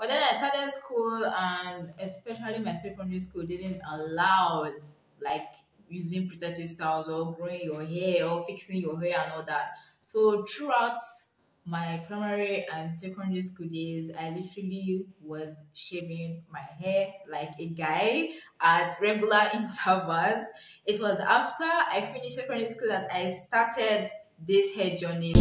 But then I started school, and especially my secondary school didn't allow like using protective styles or growing your hair or fixing your hair and all that. So throughout my primary and secondary school days, I literally was shaving my hair like a guy at regular intervals. It was after I finished secondary school that I started this hair journey.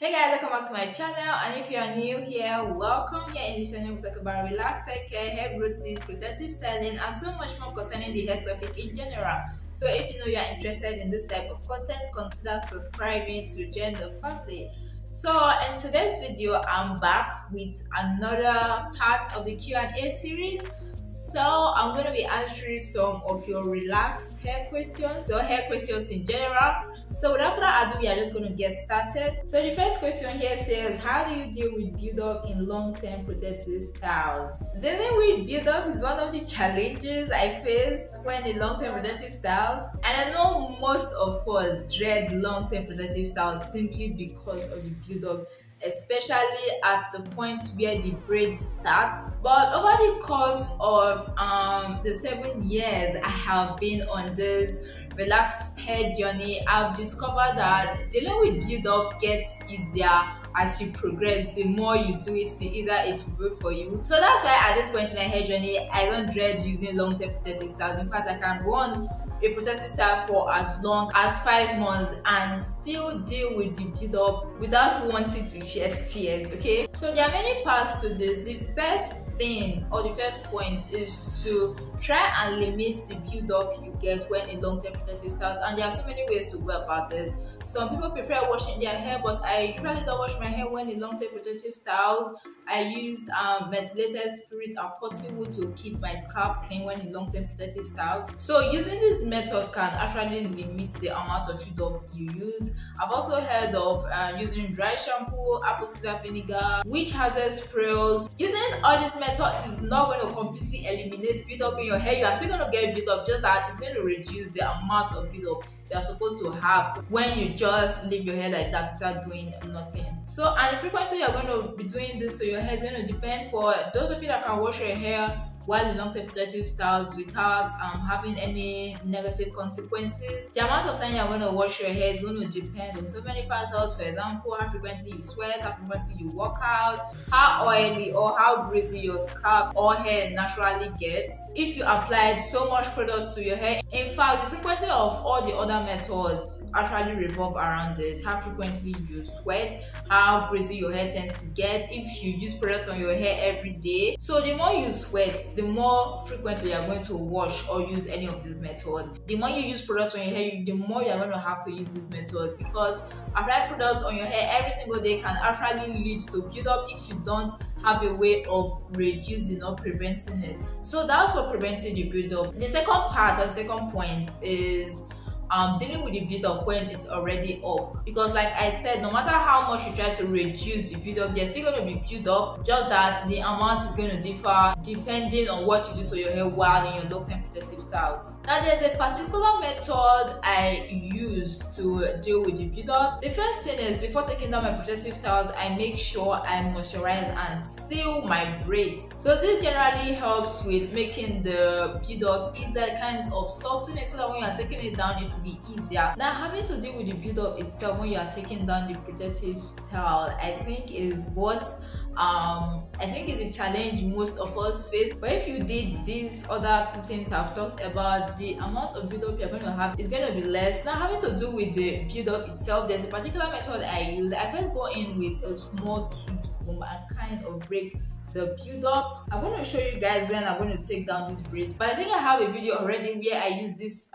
Hey guys, welcome back to my channel, and if you are new here, welcome. Here in this channel we talk about relaxed hair care, hair growth tips, protective styling, and so much more concerning the hair topic in general. So if you know you are interested in this type of content, consider subscribing to join the family. So in today's video, I'm back with another part of the Q&A series. So I'm going to be answering some of your relaxed hair questions or hair questions in general. So without further ado, we are just going to get started. So the first question here says, how do you deal with build-up in long-term protective styles? Dealing with build-up is one of the challenges I face when in long-term protective styles. And I know most of us dread long-term protective styles simply because of the build-up, especially at the point where the braid starts. But over the course of the 7 years I have been on this relaxed hair journey, I've discovered that dealing with build-up gets easier as you progress. The more you do it, the easier it will be for you. So that's why at this point in my hair journey, I don't dread using long-term protective styles. In fact, I can run a protective style for as long as 5 months and still deal with the build-up without wanting to shed tears. Okay, so there are many parts to this. The first thing or the first point is to try and limit the build-up you get when in long-term protective styles, and there are so many ways to go about this. Some people prefer washing their hair, but I usually don't wash my hair when in long-term protective styles. I used methylated spirit and cotton wool to keep my scalp clean when in long-term protective styles. So using this method can actually limit the amount of build-up you use. I've also heard of using dry shampoo, apple cider vinegar, witch hazel sprays. Using all this method is not going to completely eliminate build-up in your hair. You are still going to get build-up, just that it's going to reduce the amount of build-up you are supposed to have when you just leave your hair like that without doing nothing. So, and the frequency you're going to be doing this to your hair is going to depend. For those of you that can wash your hair while in long-term protective styles without having any negative consequences, the amount of time you're going to wash your hair is going to depend on so many factors. For example, how frequently you sweat, how frequently you work out, how oily or how greasy your scalp or hair naturally gets, if you applied so much products to your hair. In fact, the frequency of all the other methods actually revolve around this: how frequently you sweat, how greasy your hair tends to get, if you use products on your hair every day. So the more you sweat, the more frequently you're going to wash or use any of these methods. The more you use products on your hair, the more you're going to have to use this method, because applying products on your hair every single day can actually lead to build-up if you don't have a way of reducing or preventing it. So that's for preventing the build-up. The second part or the second point is dealing with the build-up when it's already up, because like I said, no matter how much you try to reduce the build-up, there's still going to be build-up, just that the amount is going to differ depending on what you do to your hair while in your long-term protective styles. Now there's a particular method I use to deal with the build-up. The first thing is, before taking down my protective styles, I make sure I moisturize and seal my braids. So this generally helps with making the build-up easier, kind of soften it, so that when you are taking it down, it will be easier. Now, having to deal with the build-up itself when you are taking down the protective style, I think is what I think is a challenge most of us face. But if you did these other things I've talked about, the amount of build-up you're going to have is going to be less. Now, having to do with the build-up itself, there's a particular method I use. I first go in with a small tooth comb and kind of break the build-up. I'm going to show you guys when I'm going to take down this braid, but I think I have a video already where I use this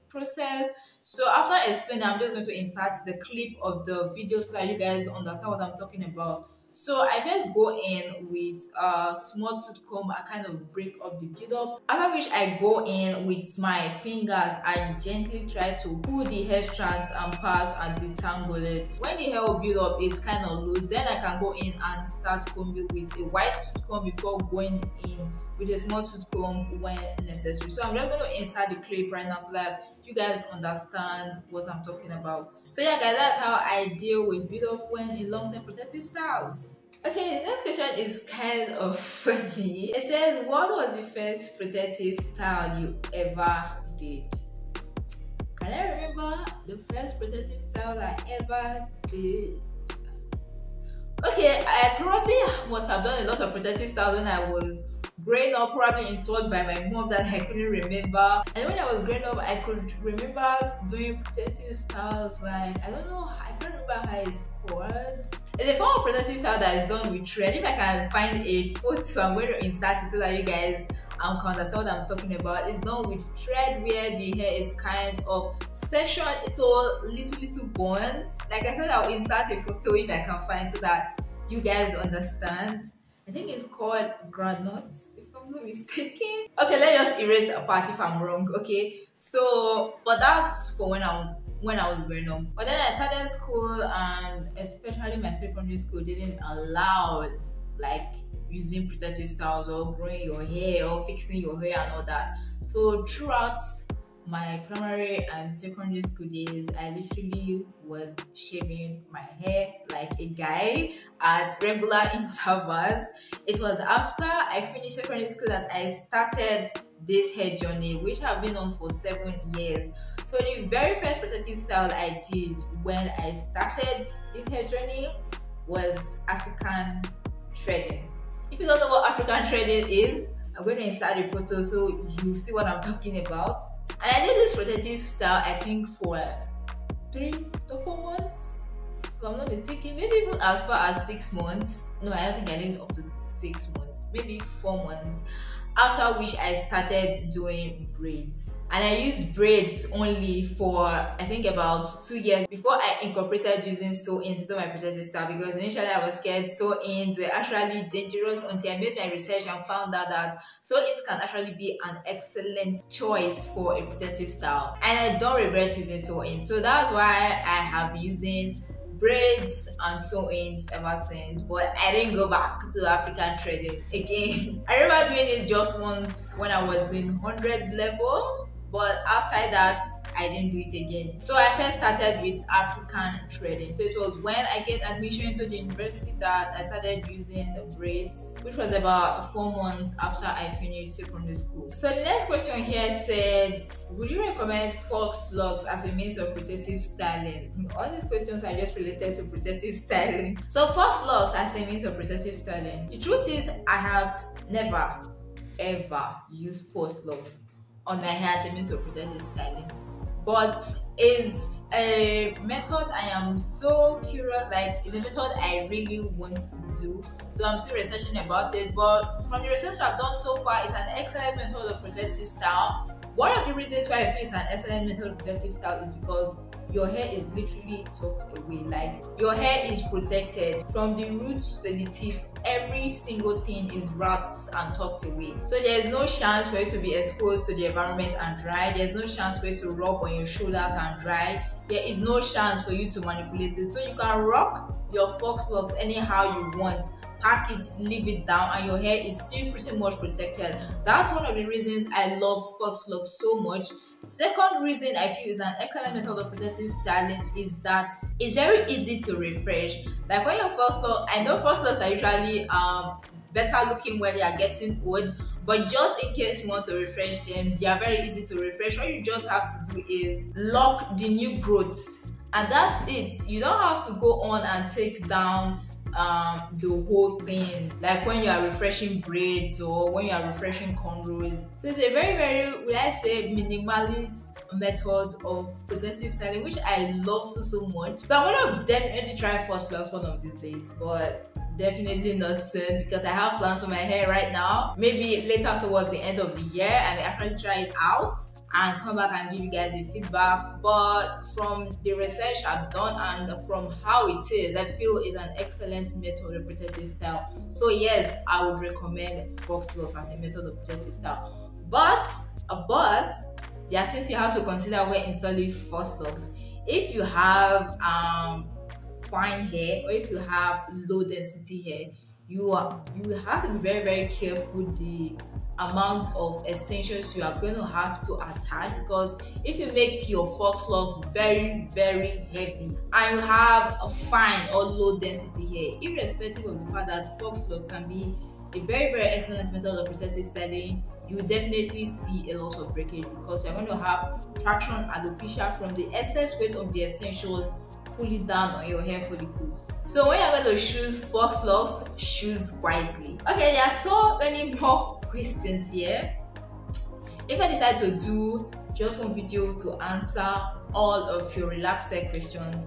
process. So after explaining, I'm just going to insert the clip of the video so that you guys understand what I'm talking about. So I first go in with a small tooth comb. I kind of break up the build-up, after which I go in with my fingers and gently try to pull the hair strands apart and detangle it. When the hair will build up, it's kind of loose, then I can go in and start combing with a white tooth comb before going in with a small tooth comb when necessary. So I'm just going to insert the clip right now so that you guys understand what I'm talking about. So yeah guys, that's how I deal with build-up when in long-term protective styles. Okay, the next question is kind of funny. It says, what was the first protective style you ever did? Can I remember the first protective style I ever did? Okay, I probably must have done a lot of protective styles when I was growing up, probably installed by my mom that I couldn't remember. And when I was growing up, I could remember doing protective styles like, I don't know, I can't remember how it's called. It's a form of protective style that is done with thread. If I can find a photo, I'm going to insert it so that you guys can understand what I'm talking about. It's done with thread where the hair is kind of sectioned into little buns. Like I said, I'll insert a photo if I can find so that you guys understand. I think it's called granules, if I'm not mistaken. Okay, let's just erase the part if I'm wrong. Okay, so but that's for when I was growing up. But then I started school, and especially my secondary school didn't allow like using protective styles or growing your hair or fixing your hair and all that. So throughout my primary and secondary school days, I literally was shaving my hair like a guy at regular intervals. It was after I finished secondary school that I started this hair journey, which I've been on for 7 years. So the very first protective style I did when I started this hair journey was African threading. If you don't know what African threading is, I'm going to insert a photo so you see what I'm talking about. And I did this protective style I think for 3 to 4 months, if I'm not mistaken, maybe even as far as 6 months. No, I don't think I did up to 6 months, maybe 4 months. After which I started doing braids, and I used braids only for I think about 2 years before I incorporated using sew-ins into my protective style, because initially I was scared sew-ins were actually dangerous until I made my research and found out that sew-ins can actually be an excellent choice for a protective style, and I don't regret using sew-ins. So that's why I have been using braids and sew-ins ever since, but I didn't go back to African threading again. I remember doing it just once when I was in 100 level, but outside that I didn't do it again. So I first started with African threading. So it was when I get admission to the university that I started using braids, which was about 4 months after I finished secondary school. So the next question here says, would you recommend fox locks as a means of protective styling? All these questions are just related to protective styling. So fox locks as a means of protective styling. The truth is, I have never ever used fox locks on my hair as a means of protective styling, but is a method I am so curious, like it's a method I really want to do, though I'm still researching about it. But from the research I've done so far, it's an excellent method of protective style. One of the reasons why I feel it's an excellent method of protective style is because your hair is literally tucked away. Like your hair is protected from the roots to the tips. Every single thing is wrapped and tucked away. So there's no chance for you to be exposed to the environment and dry. There's no chance for you to rub on your shoulders and dry. There is no chance for you to manipulate it. So you can rock your fox locks anyhow you want. Pack it, leave it down, and your hair is still pretty much protected. That's one of the reasons I love fox locks so much. Second reason I feel is an excellent method of protective styling is that it's very easy to refresh. Like when your fox lock, I know fox locks are usually better looking when they are getting old, but just in case you want to refresh them, they are very easy to refresh. All you just have to do is lock the new growths, and that's it. You don't have to go on and take down the whole thing, like when you are refreshing braids or when you are refreshing cornrows. So it's a very, would I say, minimalist method of protective styling, which I love so much. So I'm gonna definitely try fox locks one of these days, but definitely not soon, because I have plans for my hair right now. Maybe later towards the end of the year I may actually try it out and come back and give you guys a feedback. But from the research I've done and from how it is, I feel it's an excellent method of protective style. So yes, I would recommend fox locks as a method of protective style. But there are things you have to consider when installing fox locks. If you have fine hair, or if you have low density hair, you have to be very careful the amount of extensions you are going to have to attach, because if you make your fox locks very heavy and you have a fine or low density hair, irrespective of the fact that fox lock can be a very excellent method of protective styling, you will definitely see a lot of breakage, because you're going to have traction alopecia from the excess weight of the extensions pull it down on your hair follicles. So when you're going to choose fox locks, choose wisely. Okay, there are so many more questions here. If I decide to do just one video to answer all of your relaxed hair questions,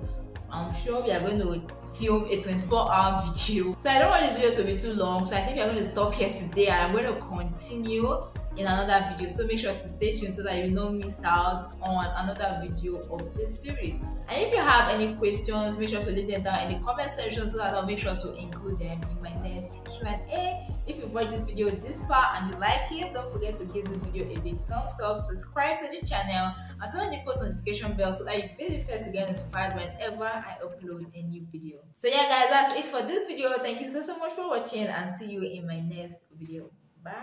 I'm sure we are going to film a 24-hour video. So I don't want this video to be too long, so I think we are going to stop here today, and I'm going to continue in another video. So make sure to stay tuned so that you don't miss out on another video of this series. And if you have any questions, make sure to leave them down in the comment section so that I'll make sure to include them in my next Q&A. If you've watched this video this far and you like it, don't forget to give this video a big thumbs up, subscribe to the channel, and turn on the post notification bell so that you'll be the first to get notified whenever I upload a new video. So yeah guys, that's it for this video. Thank you so much for watching, and see you in my next video. Bye.